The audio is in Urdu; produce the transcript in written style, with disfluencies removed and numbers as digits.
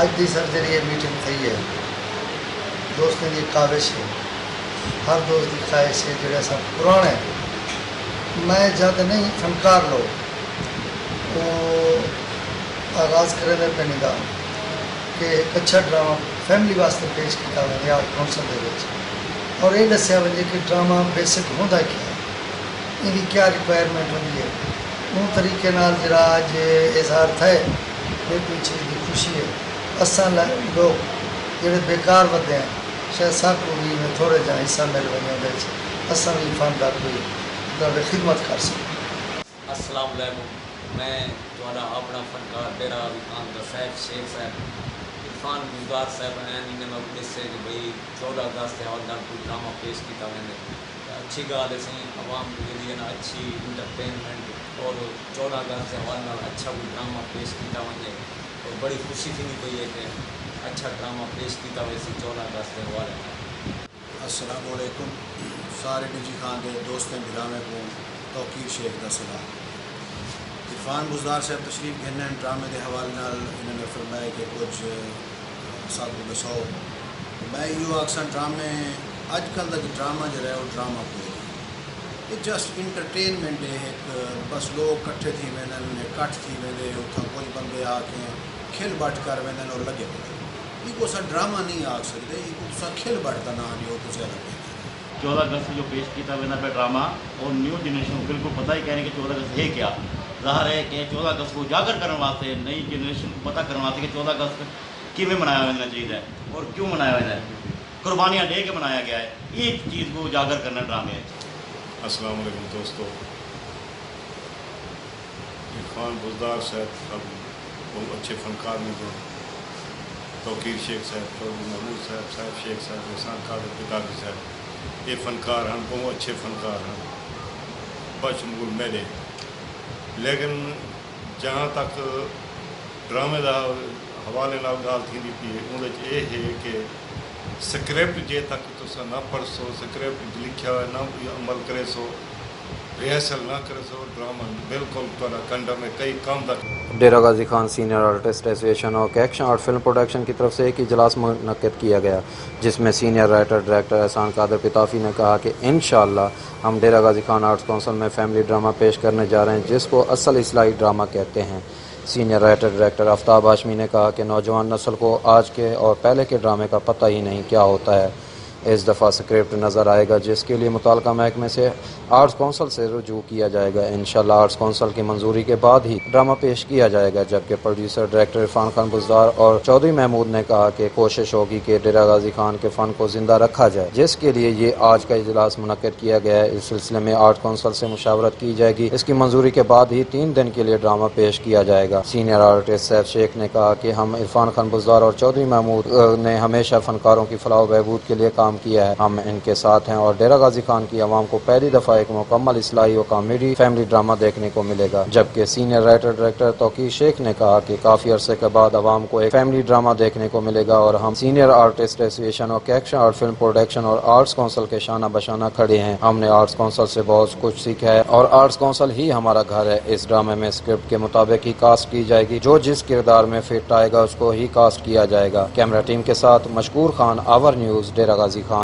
اج دی سرجری میٹنگ تھی ہے دوستوں کی کاوش ہے ہر دوست کی خواہش ہے جڑا سب پرانے میں جد نہیں فنکار لوگ وہ آغاز کرنے پہنی دا کہ ایک اچھا ڈرامہ فیملی واسطے پیش کیا وے آرٹ کونسل دے وچ اور یہ دسیا وے کہ ڈرامہ بیسک ہوندا کیا ہے ان کی کیا ریکوائرمنٹ ہوندی ہے ان طریقے نال جڑا اج اظہار تھے یہ کوئی چیز کی خوشی ہے اساں لوگ جڑے بیکار ودے ہیں شاید سب کو بھی میں تھوڑے جہاں حصہ مل ونجے دے اساں بھی فن دا کوئی مطلب خدمت کر سکیں۔ السلام علیکم، میں تھوڑا اپنا فنکار ڈیرا خان دا صاحب شیخ صاحب عرفان گزدار صاحب ہیں انہیں میں دسے کہ بھئی 14 اگست کے حوالے نال کوئی ڈرامہ پیش کیتا ویندے اچھی گل ہے سی عوام کے لیے نا اچھی انٹرٹینمنٹ اور 14 اگست کے حوالے نال اچھا کوئی ڈرامہ پیش کیتا ویندے اور بڑی خوشی تھی پئی ہے کہ اچھا ڈرامہ پیش کیتا وے سی 14 اگست کے حوالے نال۔ السلام علیکم سارے ڈجی خان کے دوستیں برامے کو توقیر شیخ دا سلام۔ عرفان گزدار صاحب تشریف گھنے ڈرامے کے حوالے نال انہوں نے فرمایا کہ کچھ ساتھ دسو میں یہ آخسا ڈرامے اج کل کا ڈرامہ جو ہے وہ ڈرامہ کوئی یہ جسٹ انٹرٹینمنٹ ہے ایک بس لوگ کٹھے تھی ویندے کٹ تھی ویندے اتنا کچھ بندے آ کے کھل بٹ کر ویندے اور لگے پڑے یہ کوئی سا ڈرامہ نہیں آ سکتے یہ کوئی سا کھل بٹ کا نام جو کچھ لگے 14 اگست جو پیش کیا وینا پہ ڈرامہ اور نیو جنریشن کو بالکل پتہ ہی کہہ رہے ہیں کہ 14 اگست ہے کیا ظاہر ہے کہ 14 اگست کو اجاگر کرنے واسطے نئی جنریشن کو پتہ کرنے واسطے کہ 14 اگست کیویں منایا جانا چاہیے اور کیوں منایا جاتا ہے قربانیاں دے کے منایا گیا ہے یہ چیز کو اجاگر کرنا ڈرامے ہے۔ السلام علیکم دوستو، عرفان گزدار صاحب بہت اچھے فنکار میں جو توقیر شیخ صاحب چودھری محمود صاحب صاحب شیخ صاحب احسان قادر کتابی صاحب یہ فنکار ہیں بہت اچھے فنکار ہیں بشمول میرے لیکن جہاں تک ڈرامے کا حوالے نال گال تھی پی ان یہ ہے کہ سکرپٹ جے تک تسا نہ پڑھ سو سکرپٹ لکھا ہوا نہ عمل کرے سو ریہرسل نہ کرے سو ڈرامہ بالکل تھوڑا کنڈا میں کئی کام تک۔ Dera Ghazi Khan senior artist association اور ایکشن اور فلم پروڈکشن کی طرف سے ایک اجلاس منعقد کیا گیا جس میں سینئر رائٹر ڈائریکٹر احسان قادر پتافی نے کہا کہ انشاءاللہ ہم ڈیرہ غازی خان آرٹس کونسل میں فیملی ڈرامہ پیش کرنے جا رہے ہیں جس کو اصل اصلاحی ڈرامہ کہتے ہیں۔ سینئر رائٹر ڈائریکٹر آفتاب ہاشمی نے کہا کہ نوجوان نسل کو آج کے اور پہلے کے ڈرامے کا پتہ ہی نہیں کیا ہوتا ہے۔ اس دفعہ سکرپٹ نظر آئے گا جس کے لیے متعلقہ محکمے سے آرٹس کونسل سے رجوع کیا جائے گا۔ انشاءاللہ آرٹس کونسل کی منظوری کے بعد ہی ڈرامہ پیش کیا جائے گا، جبکہ پروڈیوسر ڈائریکٹر عرفان خان گزدار اور چودھری محمود نے کہا کہ کوشش ہوگی کہ ڈیرہ غازی خان کے فن کو زندہ رکھا جائے، جس کے لیے یہ آج کا اجلاس منعقد کیا گیا ہے۔ اس سلسلے میں آرٹس کونسل سے مشاورت کی جائے گی، اس کی منظوری کے بعد ہی 3 دن کے لیے ڈرامہ پیش کیا جائے گا۔ سینئر آرٹسٹ صاحب شیخ نے کہا کہ ہم عرفان خان گزدار اور چودھری محمود نے ہمیشہ فنکاروں کی فلاح و بہبود کے لیے کام کیا ہے، ہم ان کے ساتھ ہیں اور ڈیرہ غازی خان کی عوام کو پہلی دفعہ ایک مکمل اصلاحی و کامیڈی فیملی ڈرامہ دیکھنے کو ملے گا۔ جبکہ سینئر رائٹر ڈائریکٹر توقیر شیخ نے کہا کہ کافی عرصے کے بعد عوام کو ایک فیملی ڈرامہ دیکھنے کو ملے گا اور ہم سینئر آرٹسٹ ایسوسیشن اور ایکشن اور فلم پروڈکشن اور آرٹس کونسل کے شانہ بشانہ کھڑے ہیں۔ ہم نے آرٹس کونسل سے بہت کچھ سیکھا ہے اور آرٹس کونسل ہی ہمارا گھر ہے۔ اس ڈرامے میں اسکرپٹ کے مطابق ہی کاسٹ کی جائے گی، جو جس کردار میں فٹ آئے گا اس کو ہی کاسٹ کیا جائے گا۔ کیمرہ ٹیم کے ساتھ مشکور خان، آور نیوز، ڈیرہ غازی